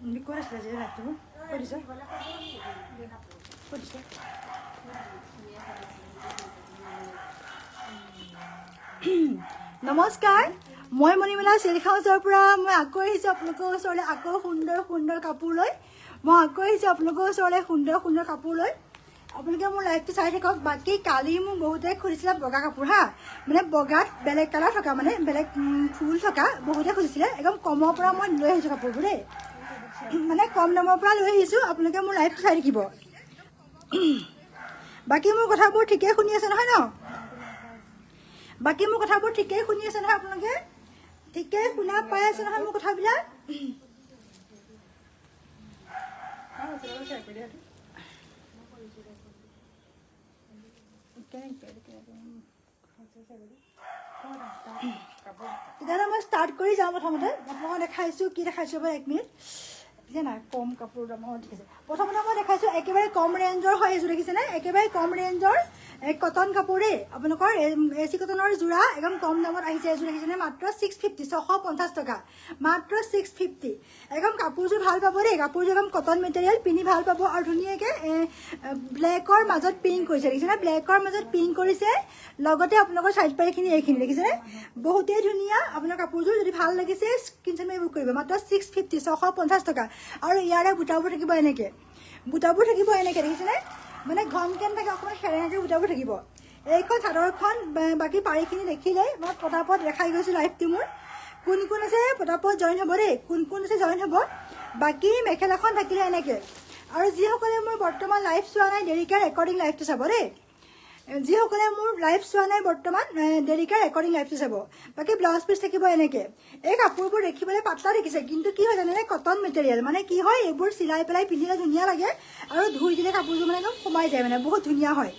ক'ত আছিলে যে ৰাতিটো কৈ দিছে নমস্কাৰ মই মণিমালা চিল্ক হাউচৰ পৰা মই আকৌ আহিছোঁ আপোনালোকৰ ওচৰলৈ আকৌ সুন্দৰ সুন্দৰ কাপোৰ লৈ মই আকৌ আহিছোঁ আপোনালোকৰ ওচৰলৈ সুন্দৰ সুন্দৰ কাপোৰ লৈ আপোনালোকে মোৰ লাইভটো চাই থাকক বাকী কালি মোক বহুতে খুজিছিলে বগা কাপোৰ হা মানে বগাত বেলেগ কালাৰ থকা মানে বেলেগ ফুল থকা বহুতে খুজিছিলে একদম কমৰ পৰা মই লৈ আহিছোঁ কাপোৰবোৰ দেই মানে কম দামৰ পৰা লৈ আহিছোঁ আপোনালোকে মোৰ লাইভটো চাই থাকিব বাকী মোৰ কথাবোৰ ঠিকেই শুনি আছে নহয় ন বাকী মোৰ কথাবোৰ ঠিকেই শুনি আছে নহয় আপোনালোকে ঠিকেই শুনা পাই আছে নহয় মোৰ কথাবিলাক তেতিয়াহ'লে মই ষ্টাৰ্ট কৰি যাওঁ প্ৰথমতে আপোনালোকক দেখাইছোঁ কি দেখাইছোঁ বাৰু 1 মিনিট যে নাই কম কাপোৰ দামৰ দেখিছে প্ৰথমতে মই দেখাইছোঁ একেবাৰে কম ৰেঞ্জৰ হয় এইযোৰ দেখিছেনে একেবাৰে কম ৰেঞ্জৰ কটন কাপোৰেই আপোনালোকৰ এ চি কটনৰ যোৰা একদম কম দামত আহিছে এইযোৰ দেখিছেনে মাত্ৰ 650 650 টকা মাত্ৰ 650 একদম কাপোৰযোৰ ভাল পাব দেই কাপোৰযোৰ একদম কটন মেটেৰিয়েল পিন্ধি ভাল পাব আৰু ধুনীয়াকৈ ব্লেকৰ মাজত পিংক কৰিছে দেখিছেনে ব্লেকৰ মাজত পিংক কৰিছে লগতে আপোনালোকৰ চাইড পাৰিখিনি এইখিনি দেখিছেনে বহুতেই ধুনীয়া আপোনাৰ কাপোৰযোৰ যদি ভাল লাগিছে স্ক্ৰীনশ্বট মাৰি বুক কৰিব মাত্ৰ 650 650 টকা আৰু ইয়াৰে বুটাবোৰ থাকিব এনেকৈ দেখিছেনে মানে ঘনকৈ থাকে অকণমান সেৰেঙাকৈ বুটাবোৰ থাকিব এইখন চাদৰখন বাকী পাৰিখিনি দেখিলেই মই পটাপট দেখাই গৈছোঁ লাইভটো মোৰ কোন কোন আছে পটাপট জইন হ'ব দেই কোন কোন আছে জইন হ'ব বাকী মেখেলাখন থাকিলে এনেকৈ আৰু যিসকলে মোৰ বৰ্তমান লাইভ চোৱা নাই দেৰিকৈ ৰেকৰ্ডিং লাইভটো চাব দেই যিসকলে মোৰ লাইভ চোৱা নাই বৰ্তমান দেৰিকৈ ৰেকৰ্ডিং লাইভটো চাব বাকী ব্লাউজ পিচ থাকিব এনেকৈ এই কাপোৰবোৰ দেখিবলৈ পাতলা দেখিছে কিন্তু কি হয় জানেনে কটন মেটেৰিয়েল মানে কি হয় এইবোৰ চিলাই পেলাই পিন্ধিলে ধুনীয়া লাগে আৰু ধুই দিলে কাপোৰযোৰ মানে একদম সোমাই যায় মানে বহুত ধুনীয়া হয়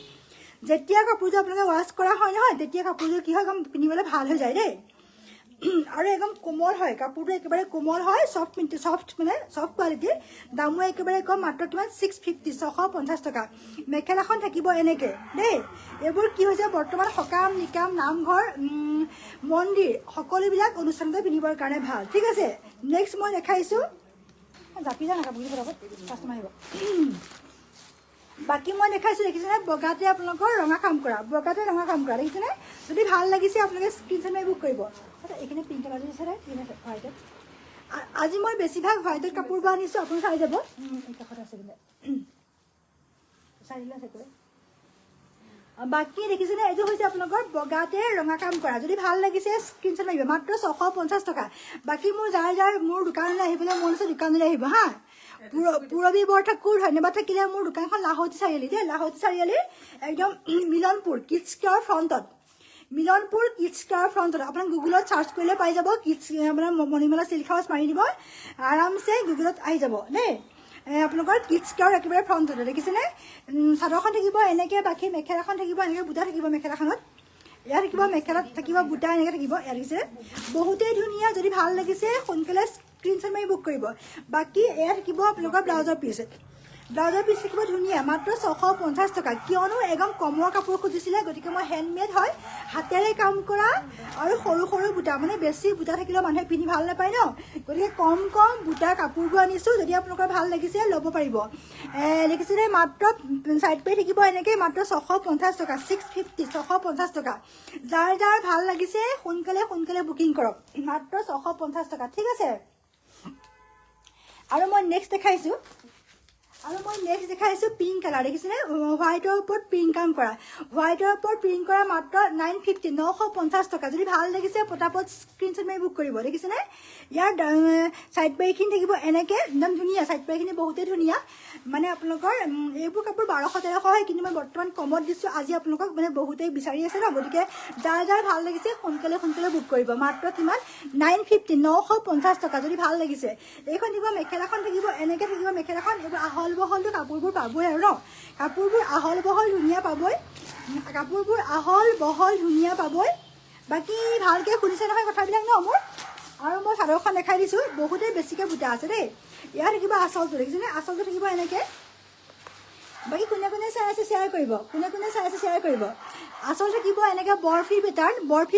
যেতিয়া কাপোৰযোৰ আপোনালোকে ৱাছ কৰা হয় নহয় তেতিয়া কাপোৰযোৰ কি হয় একদম পিন্ধিবলৈ ভাল হৈ যায় দেই আৰু একদম কোমল হয় কাপোৰটো একেবাৰে কোমল হয় চফ্ট কোৱালিটিৰ দামো একেবাৰে কম মাত্ৰ কিমান 650 650 টকা মেখেলাখন থাকিব এনেকৈ দেই এইবোৰ কি হৈছে বৰ্তমান সকাম নিকাম নামঘৰ মন্দিৰ সকলোবিলাক অনুষ্ঠানতে পিন্ধিবৰ কাৰণে ভাল ঠিক আছে নেক্সট মই দেখাইছোঁ জাপি যাওঁ কাপোৰযোৰ কাষ্টমাৰ আহিব বাকী মই দেখাইছোঁ দেখিছেনে বগাতে আপোনালোকৰ ৰঙা কাম কৰা দেখিছেনে যদি ভাল লাগিছে আপোনালোকে স্ক্ৰীনশ্বট মাৰি বুক কৰিব এইখিনি পিংক কালাৰ দিছেনে হোৱাইটত আজি মই বেছিভাগ হোৱাইটত কাপোৰবোৰ আনিছোঁ আপুনি চাই যাব এই কাষত আছে বোলে চাই দিলে আছে বাকী দেখিছেনে এইটো হৈছে আপোনালোকৰ বগাতে ৰঙা কাম কৰা যদি ভাল লাগিছে স্ক্ৰীনশ্বট মাৰিব মাত্ৰ 650 টকা বাকী মোৰ যাৰ মোৰ দোকানলৈ আহিবলৈ মন আছে দোকানলৈ আহিব হা পুৰবী বৰঠাকুৰ ধন্যবাদ থাকিলে মোৰ দোকানখন লাহোটী চাৰিআলি দেই লাহোটী চাৰিআলিৰ একদম মিলনপুৰ কিডছ কেয়াৰ ফ্ৰণ্টত আপোনাৰ গুগলত চাৰ্চ কৰিলে পাই যাব কিডছ আপোনাৰ মণিমালা চিল্ক হাউচ মাৰি দিব আৰামছে গুগলত আহি যাব দেই আপোনালোকৰ কিডছ কেয়াৰ একেবাৰে ফ্ৰণ্টতে দেখিছেনে চাদৰখন থাকিব এনেকৈ বাকী মেখেলাখন থাকিব এনেকৈ বুটা থাকিব মেখেলাখনত ইয়াত থাকিব মেখেলাত থাকিব বুটা এনেকৈ থাকিব ইয়াত দেখিছে বহুতেই ধুনীয়া যদি ভাল লাগিছে সোনকালে স্ক্ৰীনশ্বট মাৰি বুক কৰিব বাকী এয়া থাকিব আপোনালোকৰ ব্লাউজৰ পিচ থাকিব ধুনীয়া মাত্ৰ 650 টকা কিয়নো একদম কমৰ কাপোৰ খুজিছিলে গতিকে মই হেণ্ডমেড হয় হাতেৰে কাম কৰা আৰু সৰু সৰু বুটা মানে বেছি বুটা থাকিলেও মানুহে পিন্ধি ভাল নাপায় ন গতিকে কম বুটা কাপোৰবোৰ আনিছোঁ যদি আপোনালোকৰ ভাল লাগিছে ল'ব পাৰিব দেখিছেনে মাত্ৰ চাইড পাই থাকিব এনেকৈ মাত্ৰ 650 টকা 650 650 টকা যাৰ ভাল লাগিছে সোনকালে বুকিং কৰক মাত্ৰ 650 টকা ঠিক আছে আৰু মই নেক্সট দেখাইছোঁ পিংক কালাৰ দেখিছেনে হোৱাইটৰ ওপৰত প্ৰিণ্ট কাম কৰা মাত্ৰ 950 950 টকা যদি ভাল লাগিছে পটাপট স্ক্ৰীনশ্বট মাৰি বুক কৰিব দেখিছেনে ইয়াৰ চাইড পাৰিখিনি থাকিব এনেকৈ একদম ধুনীয়া চাইড পাৰিখিনি বহুতেই ধুনীয়া মানে আপোনালোকৰ এইবোৰ কাপোৰ 1200-1300 হয় কিন্তু মই বৰ্তমান কমত দিছোঁ আজি আপোনালোকক মানে বহুতেই বিচাৰি আছে ন গতিকে যাৰ ভাল লাগিছে সোনকালে বুক কৰিব মাত্ৰ কিমান 950 950 টকা যদি ভাল লাগিছে এইখন থাকিব মেখেলাখন থাকিব এনেকৈ থাকিব মেখেলাখন এইবোৰ আহল বহলটো কাপোৰবোৰ পাবই আৰু ন কাপোৰবোৰ আহল বহল ধুনীয়া পাবই বাকী ভালকৈ শুনিছে নহয় কথাবিলাক ন মোৰ আৰু মই চাদৰখন দেখাই দিছোঁ বহুতেই বেছিকৈ বুটা আছে দেই ইয়াত থাকিব আঁচলটো দেখিছেনে আঁচলটো থাকিব এনেকৈ বাকী কোনে চাই আছে শ্বেয়াৰ কৰিব আঁচল থাকিব এনেকৈ বৰফি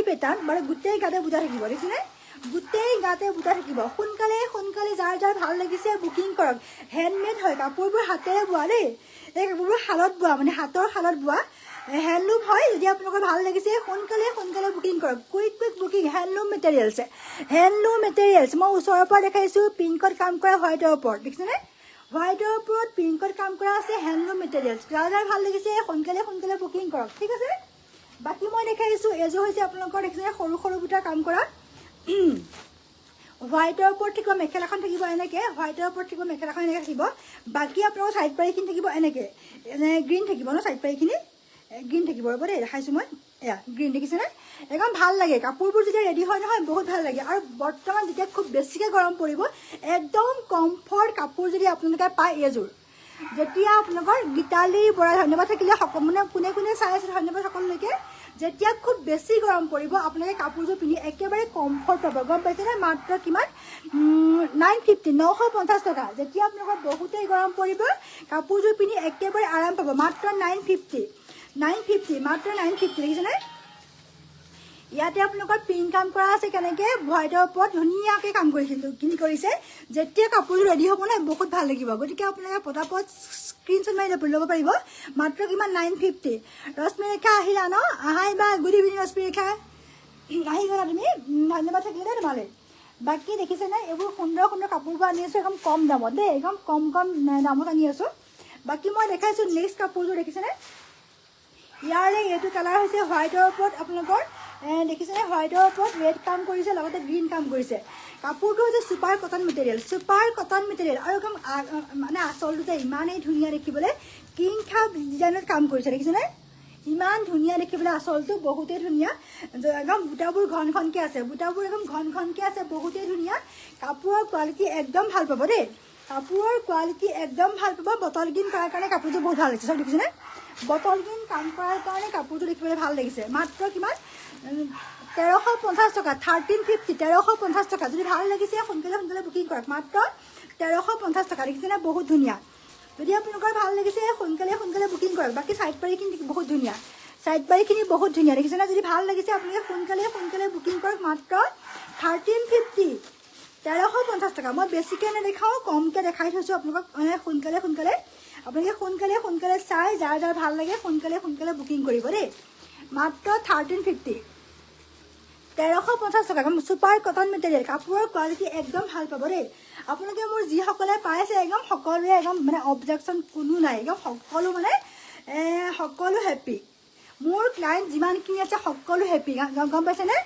পেটাৰ্ণ বাৰু গোটেই গাতে বুটা থাকিব দেখিছেনে গোটেই গাতে বুটা থাকিব সোনকালে সোনকালে যাৰ যাৰ ভাল লাগিছে বুকিং কৰক হেণ্ডমেড হয় কাপোৰবোৰ হাতেৰে বোৱা দেই এই কাপোৰবোৰ শালত বোৱা মানে হাতৰ শালত বোৱা হেণ্ডলুম হয় যদি আপোনালোকৰ ভাল লাগিছে সোনকালে সোনকালে বুকিং কৰক কুইক বুকিং হেণ্ডলুম মেটেৰিয়েলছ মই ওচৰৰ পৰা দেখাইছোঁ পিংকত কাম কৰা হোৱাইটৰ ওপৰত দেখিছেনে হোৱাইটৰ ওপৰত পিংকত কাম কৰা আছে হেণ্ডলুম মেটেৰিয়েলছ যাৰ যাৰ ভাল লাগিছে সোনকালে সোনকালে বুকিং কৰক ঠিক আছে বাকী মই দেখাইছোঁ এযোৰ হৈছে আপোনালোকৰ দেখিছেনে সৰু সৰু বুটা কাম কৰা হোৱাইটৰ ওপৰত থাকিব মেখেলাখন থাকিব এনেকৈ হোৱাইটৰ ওপৰত থাকিব মেখেলাখন এনেকৈ থাকিব বাকী আপোনালোকৰ ছাইড পাৰিখিনি থাকিব এনেকৈ গ্ৰীণ থাকিব ন ছাইড পাৰিখিনি গ্ৰীণ থাকিব ৰ'ব দেই দেখাইছোঁ মই এয়া গ্ৰীণ দেখিছেনে একদম ভাল লাগে কাপোৰবোৰ যেতিয়া ৰেডি হয় নহয় বহুত ভাল লাগে আৰু বৰ্তমান যেতিয়া খুব বেছিকৈ গৰম পৰিব একদম কমফৰ্ট কাপোৰ যদি আপোনালোকে পায় এযোৰ যেতিয়া আপোনালোকৰ গীতালি বৰা ধন্যবাদ থাকিলে মানে কোনে কোনে চাই আছে ধন্যবাদ সকলোলৈকে যেতিয়া খুব বেছি গৰম পৰিব আপোনালোকে কাপোৰযোৰ পিন্ধি একেবাৰে কমফৰ্ট পাব গম পাইছেনে মাত্ৰ কিমান 950 টকা যেতিয়া আপোনালোকৰ বহুতেই গৰম পৰিব কাপোৰযোৰ পিন্ধি একেবাৰে আৰাম পাব মাত্ৰ 950 মাত্ৰ 950 দেখিছেনে ইয়াতে আপোনালোকৰ পিংক কাম কৰা আছে কেনেকৈ হোৱাইটৰ ওপৰত ধুনীয়াকৈ কাম কৰিছে যেতিয়া কাপোৰযোৰ ৰেডি হ'ব নহয় বহুত ভাল লাগিব গতিকে আপোনালোকে পটাপট স্ক্ৰীনশ্বট মাৰি ল'ব পাৰিব মাত্ৰ কিমান 950 ৰশ্মিৰেখা আহিলা ন আহাই বা গুড ইভিনিং ৰশ্মিৰেখা আহি গ'লা তুমি ধন্যবাদ থাকিলে দেই তোমালৈ বাকী দেখিছেনে এইবোৰ সুন্দৰ সুন্দৰ কাপোৰবোৰ আনি আছোঁ একদম কম দামত দেই একদম কম দামত আনি আছোঁ বাকী মই দেখাইছোঁ নেক্সট কাপোৰযোৰ দেখিছেনে ইয়াৰে এইটো কালাৰ হৈছে হোৱাইটৰ ওপৰত আপোনালোকৰ দেখিছেনে হোৱাইটৰ ওপৰত ৰেড কাম কৰিছে লগতে গ্ৰীণ কাম কৰিছে কাপোৰটো হৈছে ছুপাৰ কটন মেটেৰিয়েল আৰু একদম মানে আচলটো যে ইমানেই ধুনীয়া দেখিবলৈ কিং খাপ ডিজাইনত কাম কৰিছে দেখিছেনে ইমান ধুনীয়া দেখিবলৈ আচলটো বহুতেই ধুনীয়া একদম বুটাবোৰ ঘন ঘনকৈ আছে বহুতেই ধুনীয়া কাপোৰৰ কোৱালিটি একদম ভাল পাব দেই বটল গ্ৰীণ কৰাৰ কাৰণে কাপোৰযোৰ বহুত ভাল লাগিছে চব দেখিছেনে বটল গ্ৰীণ কাম কৰাৰ কাৰণে কাপোৰযোৰ দেখিবলৈ ভাল লাগিছে মাত্ৰ কিমান 1350 টকা 1350 টকা যদি ভাল লাগিছে সোনকালে বুকিং কৰক মাত্ৰ 1350 টকা দেখিছেনে বহুত ধুনীয়া যদি আপোনালোকৰ ভাল লাগিছে সোনকালে বুকিং কৰক বাকী ছাইড পাৰিখিনি বহুত ধুনীয়া দেখিছেনে যদি ভাল লাগিছে আপোনালোকে সোনকালে বুকিং কৰক মাত্ৰ 1350 টকা মই বেছিকৈ নেদেখাওঁ কমকৈ দেখাই থৈছোঁ আপোনালোকক সোনকালে আপোনালোকে সোনকালে চাই যাৰ যাৰ ভাল লাগে সোনকালে বুকিং কৰিব দেই মাত্ৰ 1350 টকা ছুপাৰ কটন মেটেৰিয়েল কাপোৰৰ কোৱালিটি একদম ভাল পাব দেই আপোনালোকে মোৰ যিসকলে পাইছে একদম সকলোৱে একদম মানে অবজেকশ্যন কোনো নাই একদম সকলো হেপ্পী মোৰ ক্লায়েণ্ট যিমানখিনি আছে সকলো হেপ্পী গম পাইছেনে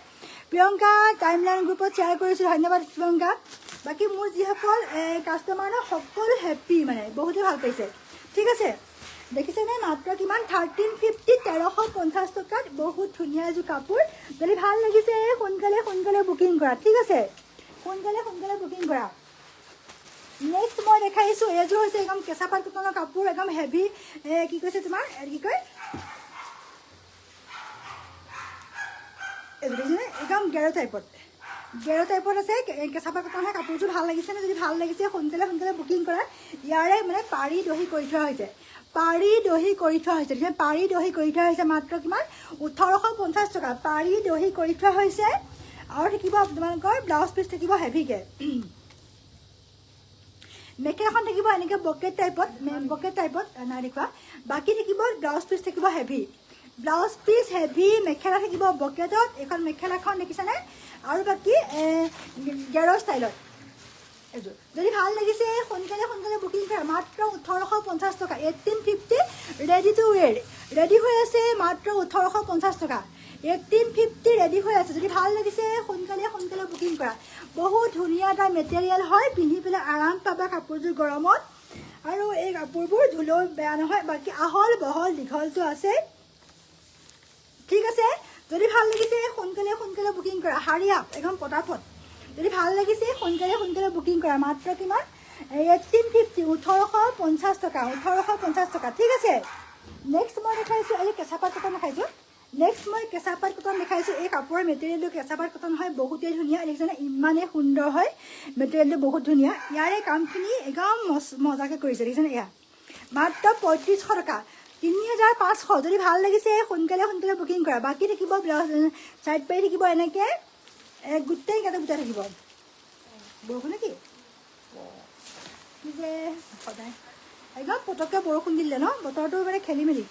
প্ৰিয়ংকা টাইমলাইন গ্ৰুপত শ্বেয়াৰ কৰিছোঁ ধন্যবাদ প্ৰিয়ংকা বাকী মোৰ যিসকল কাষ্টমাৰ ন সকলো হেপ্পী মানে বহুতে ভাল পাইছে ঠিক আছে দেখিছেনে মাত্ৰ কিমান 1350 টকাত বহুত ধুনীয়া এযোৰ কাপোৰ যদি ভাল লাগিছে সোনকালে বুকিং কৰা ঠিক আছে সোনকালে বুকিং কৰা নেক্সট মই দেখাইছোঁ এযোৰ হৈছে একদম কেঁচা পাট কটনৰ কাপোৰ একদম হেভি কি কৈছে তোমাৰ কি কয় এইটো দেখিছেনে একদম গেৰ টাইপত আছে কেঁচা পাট কটনৰ কাপোৰযোৰ ভাল লাগিছেনে যদি ভাল লাগিছে সোনকালে বুকিং কৰা ইয়াৰে মানে পাৰি দহি কৰি থোৱা হৈছে মাত্ৰ কিমান 1850 টকা পাৰি দহি কৰি থোৱা হৈছে আৰু থাকিব আপোনালোকৰ ব্লাউজ পিচ থাকিব হেভিকৈ মেখেলাখন থাকিব এনেকৈ বকেট টাইপত নাই দেখুৱা বাকী থাকিব ব্লাউজ পিচ থাকিব হেভি মেখেলা থাকিব বকেটত এখন মেখেলাখন দেখিছেনে আৰু বাকী গেৰৰ ষ্টাইলত এযোৰ যদি ভাল লাগিছে সোনকালে বুকিং কৰা মাত্ৰ 1850 টকা 1850 ৰেডি হৈ আছে মাত্ৰ 1850 টকা 1850 ৰেডি হৈ আছে যদি ভাল লাগিছে সোনকালে বুকিং কৰা বহুত ধুনীয়া এটা মেটেৰিয়েল হয় পিন্ধি পেলাই আৰাম পাবা কাপোৰযোৰ গৰমত আৰু এই কাপোৰবোৰ ধুলেও বেয়া নহয় বাকী আহল বহল দীঘলটো আছে ঠিক আছে যদি ভাল লাগিছে সোনকালে বুকিং কৰা হাৰি আপ একদম পটাপট যদি ভাল লাগিছে সোনকালে বুকিং কৰা মাত্ৰ কিমান 1850 টকা ঠিক আছে নেক্সট মই দেখাইছোঁ আজি কেঁচা পাট কটন দেখাইছোঁ এই কাপোৰৰ মেটেৰিয়েলটো কেঁচা পাট কটন হয় বহুতেই ধুনীয়া দেখিছেনে ইমানেই সুন্দৰ হয় মেটেৰিয়েলটো বহুত ধুনীয়া ইয়াৰে কামখিনি একদম মজাকৈ কৰিছে দেখিছেনে এয়া মাত্ৰ 3500 টকা 3500 যদি ভাল লাগিছে সোনকালে বুকিং কৰা বাকী থাকিব ব্লাউজ ছাইড পাৰি থাকিব এনেকৈ গোটেই গাতে বুটাই থাকিব বৰষুণ নেকি কি যে সদায় একদম পটককৈ বৰষুণ দিলে ন বতৰটো মানে খেলি মেলি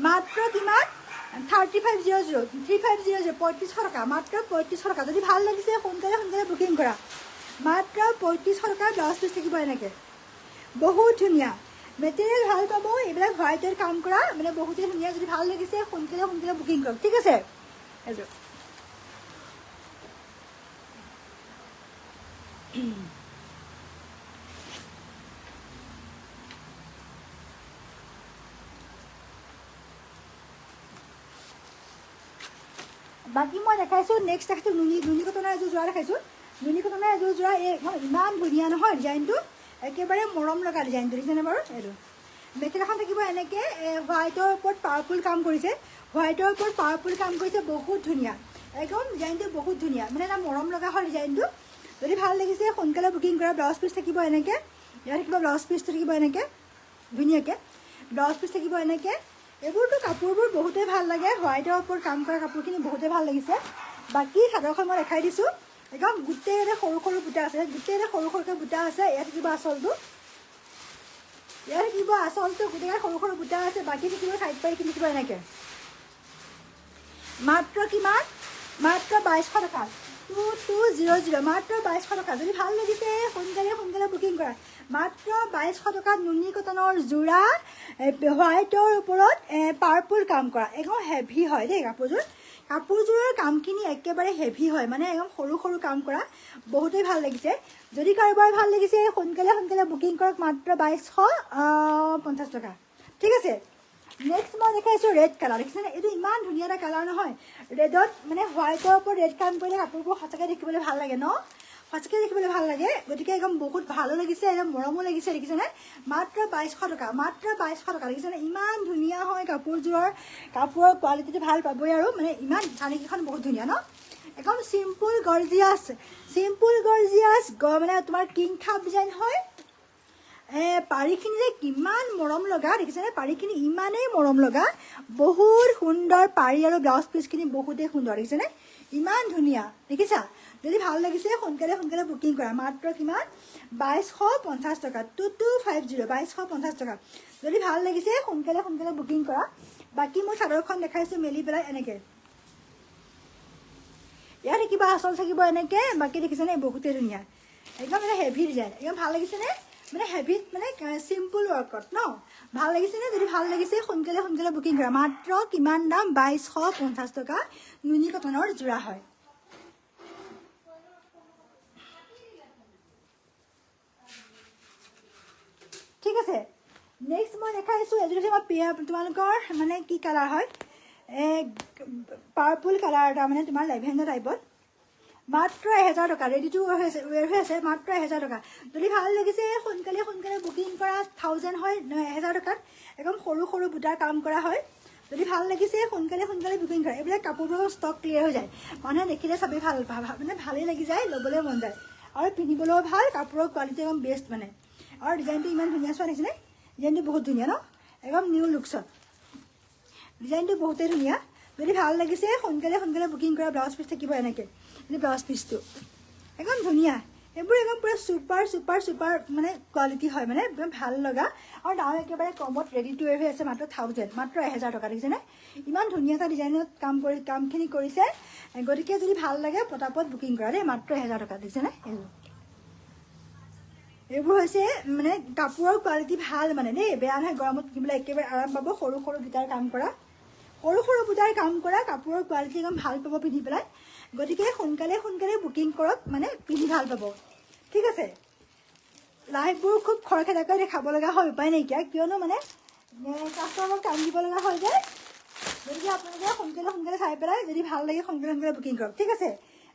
মাত্ৰ কিমান 3500 3500 3500 টকা মাত্ৰ 3500 টকা যদি ভাল লাগিছে সোনকালে সোনকালে বুকিং কৰা মাত্ৰ 3500 টকা ব্লাউজ পিচ থাকিব এনেকৈ বহুত ধুনীয়া মেটেৰিয়েল ভাল পাব এইবিলাক হোৱাইটৰ কাম কৰা মানে বহুতেই ধুনীয়া যদি ভাল লাগিছে সোনকালে সোনকালে বুকিং কৰক ঠিক আছে এইযোৰ বাকী মই দেখাইছোঁ নেক্সট দেখাইছোঁ নুনি কটনৰ এযোৰ যোৰা দেখাইছোঁ নুনি কটনৰ এযোৰ যোৰা এই ইমান ধুনীয়া নহয় ডিজাইনটো একেবাৰে মৰম লগা ডিজাইনটো দেখিছেনে বাৰু এইটো মেখেলাখন থাকিব এনেকৈ হোৱাইটৰ ওপৰত পাৱাৰফুল কাম কৰিছে হোৱাইটৰ ওপৰত পাৱাৰফুল কাম কৰিছে বহুত ধুনীয়া একদম ডিজাইনটো বহুত ধুনীয়া মানে এটা মৰম লগা হয় ডিজাইনটো যদি ভাল লাগিছে সোনকালে বুকিং কৰা ব্লাউজ পিচ থাকিব এনেকৈ ইয়াত থাকিব ব্লাউজ পিচটো থাকিব এনেকৈ ধুনীয়াকৈ ব্লাউজ পিচ থাকিব এনেকৈ এইবোৰতো কাপোৰবোৰ বহুতেই ভাল লাগে হোৱাইটৰ ওপৰত কাম কৰা কাপোৰখিনি বহুতেই ভাল লাগিছে বাকী চাদৰখন মই দেখাই দিছোঁ একদম গোটেইৰে সৰু সৰু বুটা আছে গোটেইৰে সৰু সৰুকৈ বুটা আছে ইয়াত থাকিব আচলটো ইয়াত থাকিব আচলটো গোটেই সৰু সৰু বুটা আছে বাকী থাকিব চাইড পাৰিখিনি থাকিব এনেকৈ মাত্ৰ কিমান মাত্ৰ 2200 টকা 2200 মাত্ৰ 2200 টকা যদি ভাল লাগিছে সোনকালে সোনকালে বুকিং কৰা মাত্ৰ 2200 টকাত নুনি কটনৰ যোৰা হোৱাইটৰ ওপৰত পাৰ্পল কাম কৰা একদম হেভি হয় দেই কাপোৰযোৰৰ কামখিনি একেবাৰে হেভি হয় মানে একদম সৰু সৰু কাম কৰা বহুতেই ভাল লাগিছে যদি কাৰোবাৰ ভাল লাগিছে সোনকালে সোনকালে বুকিং কৰক মাত্ৰ 2250 টকা ঠিক আছে নেক্সট মই দেখাইছোঁ ৰেড কালাৰ দেখিছেনে এইটো ইমান ধুনীয়া এটা কালাৰ নহয় ৰেডত মানে হোৱাইটৰ ওপৰত ৰেড কাম কৰিলে কাপোৰবোৰ সঁচাকৈ দেখিবলৈ ভাল লাগে ন সঁচাকৈ দেখিবলৈ ভাল লাগে গতিকে একদম বহুত ভালো লাগিছে একদম মৰমো লাগিছে দেখিছেনে মাত্ৰ 2200 টকা মাত্ৰ 2200 টকা দেখিছেনে ইমান ধুনীয়া হয় কাপোৰযোৰৰ কাপোৰৰ কোৱালিটিটো ভাল পাবই আৰু মানে ইমান চানেকিখন বহুত ধুনীয়া ন একদম চিম্পুল গৰ্জিয়াছ মানে তোমাৰ কিং খাপ ডিজাইন হয় পাৰীখিনি যে কিমান মৰম লগা দেখিছেনে পাৰীখিনি ইমানেই মৰম লগা বহুত সুন্দৰ পাৰী আৰু ব্লাউজ পিচখিনি বহুতেই সুন্দৰ দেখিছেনে ইমান ধুনীয়া দেখিছা যদি ভাল লাগিছে সোনকালে সোনকালে বুকিং কৰা মাত্ৰ কিমান 2250 টকা 2250 2250 টকা যদি ভাল লাগিছে সোনকালে সোনকালে বুকিং কৰা বাকী মই চাদৰখন দেখাইছোঁ মেলি পেলাই এনেকৈ ইয়াত কিবা আচল থাকিব এনেকৈ বাকী দেখিছেনে বহুতেই ধুনীয়া একদম মানে হেভি ডিজাইন একদম ভাল লাগিছেনে মানে হেভিত মানে চিম্পুল ৱৰ্কত ন ভাল লাগিছেনে যদি ভাল লাগিছে সোনকালে সোনকালে বুকিং কৰা মাত্ৰ কিমান দাম 2250 টকা নুনি কটনৰ যোৰা হয় ঠিক আছে নেক্সট মই দেখাইছোঁ এযোৰ মই তোমালোকৰ মানে কি কালাৰ হয় পাৰ্পল কালাৰ এটা মানে তোমাৰ লেভেণ্ডাৰ টাইপত মাত্ৰ 1000 টকা ৰেডি টু ৱেৰ হৈ আছে মাত্ৰ 1000 টকা যদি ভাল লাগিছে সোনকালে সোনকালে বুকিং কৰা 1000 হয় 1000 টকাত একদম সৰু সৰু বুটাৰ কাম কৰা হয় যদি ভাল লাগিছে সোনকালে সোনকালে বুকিং কৰা এইবিলাক কাপোৰবোৰৰ ষ্টক ক্লিয়াৰ হৈ যায় মানুহে দেখিলে চবেই ভাল মানে ভালেই লাগি যায় ল'বলৈ মন যায় আৰু পিন্ধিবলৈও ভাল কাপোৰৰ কোৱালিটি একদম বেষ্ট মানে আৰু ডিজাইনটো ইমান ধুনীয়া চোৱা দেখিছেনে ডিজাইনটো বহুত ধুনীয়া ন একদম নিউ লুকছত ডিজাইনটো বহুতেই ধুনীয়া যদি ভাল লাগিছে সোনকালে সোনকালে বুকিং কৰা ব্লাউজ পিচ থাকিব এনেকৈ ব্লাউজ পিচটো একদম ধুনীয়া এইবোৰ একদম পুৰা চুপাৰ মানে কোৱালিটি হয় মানে একদম ভাল লগা আৰু দাম একেবাৰে কমত ৰেডি টু ৱেৰ হৈ আছে মাত্ৰ 1000 মাত্ৰ 1000 টকা দেখিছেনে ইমান ধুনীয়া এটা ডিজাইনত কামখিনি কৰিছে গতিকে যদি ভাল লাগে পটাপট বুকিং কৰা দেই মাত্ৰ 1000 টকা দেখিছেনে এইবোৰ হৈছে মানে কাপোৰৰ কোৱালিটি ভাল মানে দেই বেয়া নহয় গৰমত পিন্ধিবলৈ একেবাৰে আৰাম পাব সৰু সৰু বুটাৰ কাম কৰা কাপোৰৰ কোৱালিটি একদম ভাল পাব পিন্ধি পেলাই গতিকে সোনকালে সোনকালে বুকিং কৰক মানে পিন্ধি ভাল পাব ঠিক আছে লাইভবোৰ খুব খৰখেদাকৈ দেখাব লগা হয় উপায় নাইকিয়া কিয়নো মানে কাষ্টমাৰক কাম দিব লগা হয় যে গতিকে আপোনালোকে সোনকালে সোনকালে চাই পেলাই যদি ভাল লাগে সোনকালে সোনকালে বুকিং কৰক ঠিক আছে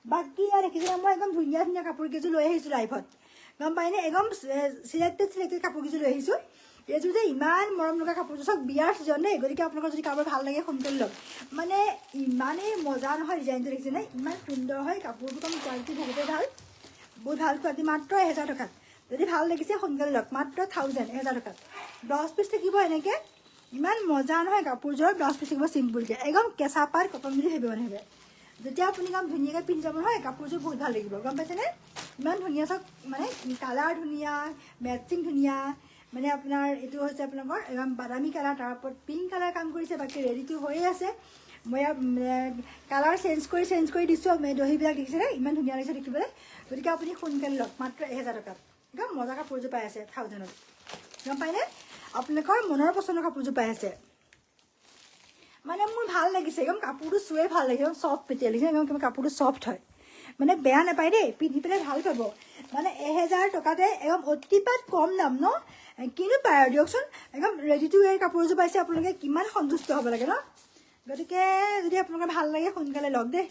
বাকী ইয়াত দেখিছিলে মই একদম ধুনীয়া ধুনীয়া কাপোৰ কেইযোৰ লৈ আহিছোঁ লাইভত গম পায়নে একদম চিলেক্টেড কাপোৰ কেইযোৰ লৈ আহিছোঁ এইযোৰ যে ইমান মৰম লগা কাপোৰযোৰ চব বিয়াৰ ছিজন দেই গতিকে আপোনালোকৰ যদি কাপোৰ ভাল লাগে সোনকালে লওক মানে ইমানেই মজা নহয় ডিজাইনটো দেখিছেনে ইমান সুন্দৰ হয় কাপোৰবোৰ কম কোৱালিটি বহুতেই ভাল বহুত ভাল কোৱালিটি মাত্ৰ 1000 টকাত যদি ভাল লাগিছে সোনকালে লওক মাত্ৰ 1000 টকাত ব্লাউজ পিচ থাকিব এনেকৈ ইমান মজা নহয় কাপোৰযোৰৰ ব্লাউজ পিচ থাকিব চিম্পুলকৈ একদম কেঁচা পাত কটন বুলি ভাবিব নাহিব যেতিয়া আপুনি একদম ধুনীয়াকৈ পিন্ধি যাব নহয় কাপোৰযোৰ বহুত ভাল লাগিব গম পাইছেনে ইমান ধুনীয়া চাওক মানে কালাৰ ধুনীয়া মেচিং ধুনীয়া মানে আপোনাৰ এইটো হৈছে আপোনালোকৰ একদম বাদামী কালাৰ তাৰ ওপৰত পিংক কালাৰ কাম কৰিছে বাকী ৰেডিটো হৈয়ে আছে মই কালাৰ চেঞ্জ কৰি দিছোঁ দহিবিলাক দেখিছেনে ইমান ধুনীয়া লাগিছে দেখিবলৈ গতিকে আপুনি সোনকালে লওক মাত্ৰ 1000 টকাত একদম মজা কাপোৰযোৰ পাই আছে 1000ত গম পায়নে আপোনালোকৰ মনৰ পচন্দৰ কাপোৰযোৰ পাই আছে মানে মোৰ ভাল লাগিছে একদম কাপোৰটো চুৱে ভাল লাগিছে একদম চফ্ট মেটেৰিয়েল দেখিছে একদম কাপোৰটো চফ্ট হয় মানে বেয়া নাপায় দেই পিন্ধি পেলাই ভাল পাব মানে 1000 টকাতে একদম অতিপাত কম দাম ন কিনো পায় আৰু দিয়কচোন একদম ৰেডি টু ৱেৰ কাপোৰযোৰ পাইছে আপোনালোকে কিমান সন্তুষ্ট হ'ব লাগে ন গতিকে যদি আপোনালোকৰ ভাল লাগে সোনকালে লওক দেই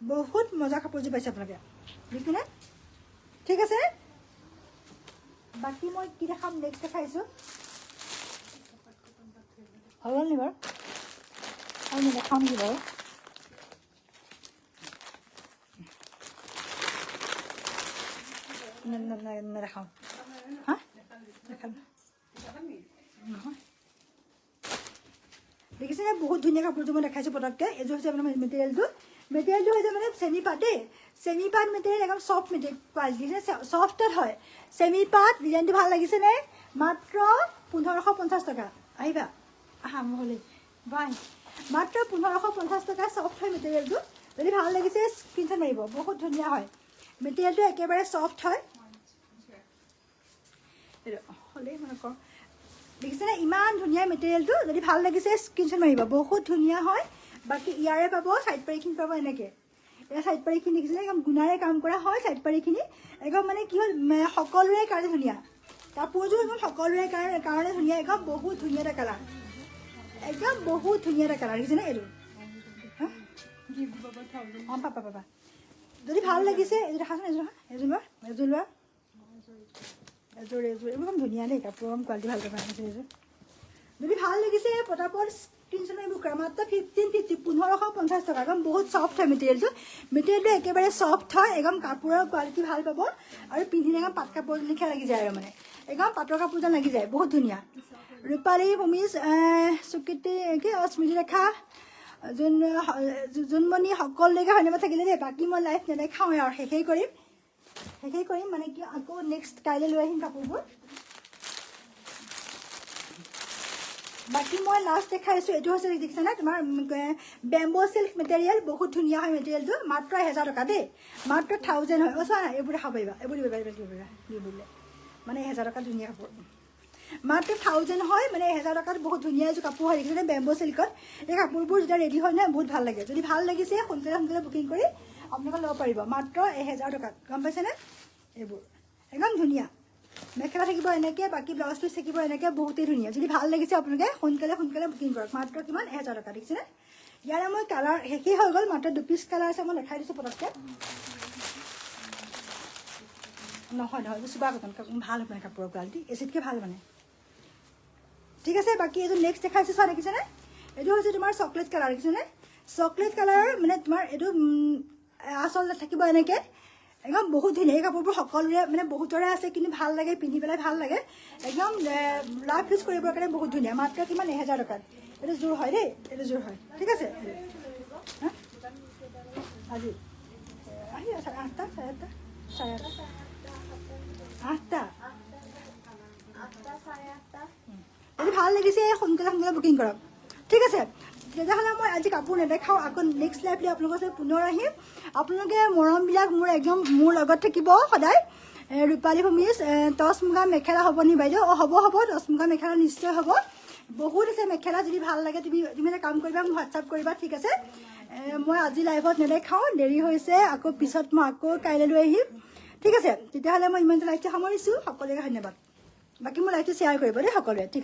বহুত মজা কাপোৰযোৰ পাইছে আপোনালোকে দেখিছেনে ঠিক আছে বাকী মই কি দেখাম নেক্সট দেখাইছোঁ হ'ল নি বাৰু আৰু মই দেখাম নেকি বাৰু নেদেখাওঁ হা দেখাম নহয় দেখিছেনে বহুত ধুনীয়া কাপোৰযোৰ মই দেখাইছোঁ পটককৈ এইযোৰ হৈছে আপোনাৰ মেটেৰিয়েলটো হৈছে মানে চেমি পাট দেই চেমি পাট মেটেৰিয়েল একদম চফ্ট মেটেৰিয়েল কোৱালিটি চফ্টত হয় চেমি পাট ডিজাইনটো ভাল লাগিছেনে মাত্ৰ 1550 টকা আহিবা আহা নহ'লে বাই মাত্ৰ 1550 টকা চফ্ট হয় মেটেৰিয়েলটো যদি ভাল লাগিছে স্ক্ৰীনশ্বট মাৰিব বহুত ধুনীয়া হয় মেটেৰিয়েলটো একেবাৰে চফ্ট হয় হ'লেই মানে কওঁ দেখিছেনে ইমান ধুনীয়া মেটেৰিয়েলটো যদি ভাল লাগিছে স্ক্ৰীনশ্বট মাৰিব বহুত ধুনীয়া হয় বাকী ইয়াৰে পাব চাইড পাৰিখিনি পাব এনেকৈ এয়া চাইড পাৰিখিনি দেখিছেনে একদম গুণাৰে কাম কৰা হয় চাইড পাৰিখিনি একদম মানে কি হ'ল সকলোৰে কাৰণে ধুনীয়া কাপোৰযোৰ একদম সকলোৰে কাৰণে ধুনীয়া একদম বহুত ধুনীয়া এটা কালাৰ একদম বহুত ধুনীয়া এটা কালাৰ দেখিছেনে এইটো অঁ পাবা যদি ভাল লাগিছে এইযোৰ দেখাচোন এযোৰ লোৱা এযোৰ এইবোৰ একদম ধুনীয়া দেই কাপোৰ একদম কোৱালিটি ভাল পাবা এইযোৰ যদি ভাল লাগিছে পটাপট স্ক্ৰীনশ্বট মাৰি বুক কৰা মাত্ৰ 1550 টকা একদম বহুত চফ্ট হয় মেটেৰিয়েলটো একেবাৰে চফ্ট হয় একদম কাপোৰৰ কোৱালিটি ভাল পাব আৰু পিন্ধিলে একদম পাট কাপোৰ লিখা লাগি যায় আৰু মানে একদম পাটৰ কাপোৰ যেন লাগি যায় বহুত ধুনীয়া ৰূপালী ভূমিজ সুকৃতি কি স্মৃতিৰেখা জোনমণি সকলোলৈকে ধন্যবাদ থাকিলে দেই বাকী মই লাইফ নেদেখাওঁ আৰু শেষেই কৰিম মানে কি আকৌ নেক্সট কাইলৈ লৈ আহিম কাপোৰবোৰ বাকী মই লাষ্ট দেখাইছোঁ এইটো হৈছে দেখিছেনে তোমাৰ বেম্বো চিল্ক মেটেৰিয়েল বহুত ধুনীয়া হয় মেটেৰিয়েলটো মাত্ৰ 1000 টকা দেই মাত্ৰ 1000 হয় চোৱা নাই এইবোৰ দেখাব পাৰিবা এইবোৰ দিব পাৰিবা মানে 1000 টকা ধুনীয়া কাপোৰ মাত্ৰ 1000 হয় মানে 1000 টকাত বহুত ধুনীয়া এযোৰ কাপোৰ হয় দেখিছেনে বেম্বো চিল্কত এই কাপোৰবোৰ যেতিয়া ৰেডি হয় নহয় বহুত ভাল লাগে যদি ভাল লাগিছে সোনকালে বুকিং কৰি আপোনালোকে ল'ব পাৰিব মাত্ৰ 1000 টকাত গম পাইছেনে এইবোৰ একদম ধুনীয়া মেখেলা থাকিব এনেকৈ বাকী ব্লাউজ পিচ থাকিব এনেকৈ বহুতেই ধুনীয়া যদি ভাল লাগিছে আপোনালোকে সোনকালে বুকিং কৰক মাত্ৰ কিমান 1000 টকা দেখিছেনে ইয়াৰে মই কালাৰ শেষেই হৈ গ'ল মাত্ৰ 2 পিচ কালাৰ আছে মই দেখাই দিছোঁ পটককৈ নহয় চুবা কটন ভাল মানে কাপোৰৰ কোৱালিটি এচিডকৈ ভাল মানে ঠিক আছে বাকী এইটো নেক্সট দেখাইছোঁ চোৱা দেখিছেনে এইটো হৈছে তোমাৰ চকলেট কালাৰ দেখিছেনে চকলেট কালাৰৰ মানে তোমাৰ এইটো আচলতে থাকিব এনেকৈ একদম বহুত ধুনীয়া এই কাপোৰবোৰ সকলোৰে মানে বহুতৰে আছে কিন্তু ভাল লাগে পিন্ধি পেলাই ভাল লাগে একদম লাভ ইউজ কৰিবৰ কাৰণে বহুত ধুনীয়া মাত্ৰ কিমান 1000 টকাত এইটো জোৰ হয় দেই এইটো জোৰ হয় ঠিক আছে আজি আহি 8টা 8টা যদি ভাল লাগিছে সোনকালে বুকিং কৰক ঠিক আছে তেতিয়াহ'লে মই আজি কাপোৰ নেদেখাওঁ আকৌ নেক্সট লাইভ লৈ আপোনালোকৰ ওচৰত পুনৰ আহিম আপোনালোকে মৰমবিলাক মোৰ লগত থাকিব সদায় ৰূপালী ভূমিজ টচ মুগা মেখেলা হ'ব নি বাইদেউ হ'ব টচ মুগা মেখেলা নিশ্চয় হ'ব বহুত আছে মেখেলা যদি ভাল লাগে তুমি এটা কাম কৰিবা মোক হোৱাটছআপ কৰিবা ঠিক আছে মই আজি লাইভত নেদেখাওঁ দেৰি হৈছে আকৌ পিছত মই আকৌ কাইলৈ লৈ আহিম ঠিক আছে তেতিয়াহ'লে মই ইমানটো লাইভটো সামৰিছোঁ সকলোকে ধন্যবাদ বাকী মোৰ লাইভটো শ্বেয়াৰ কৰিব দেই সকলোৱে ঠিক আছে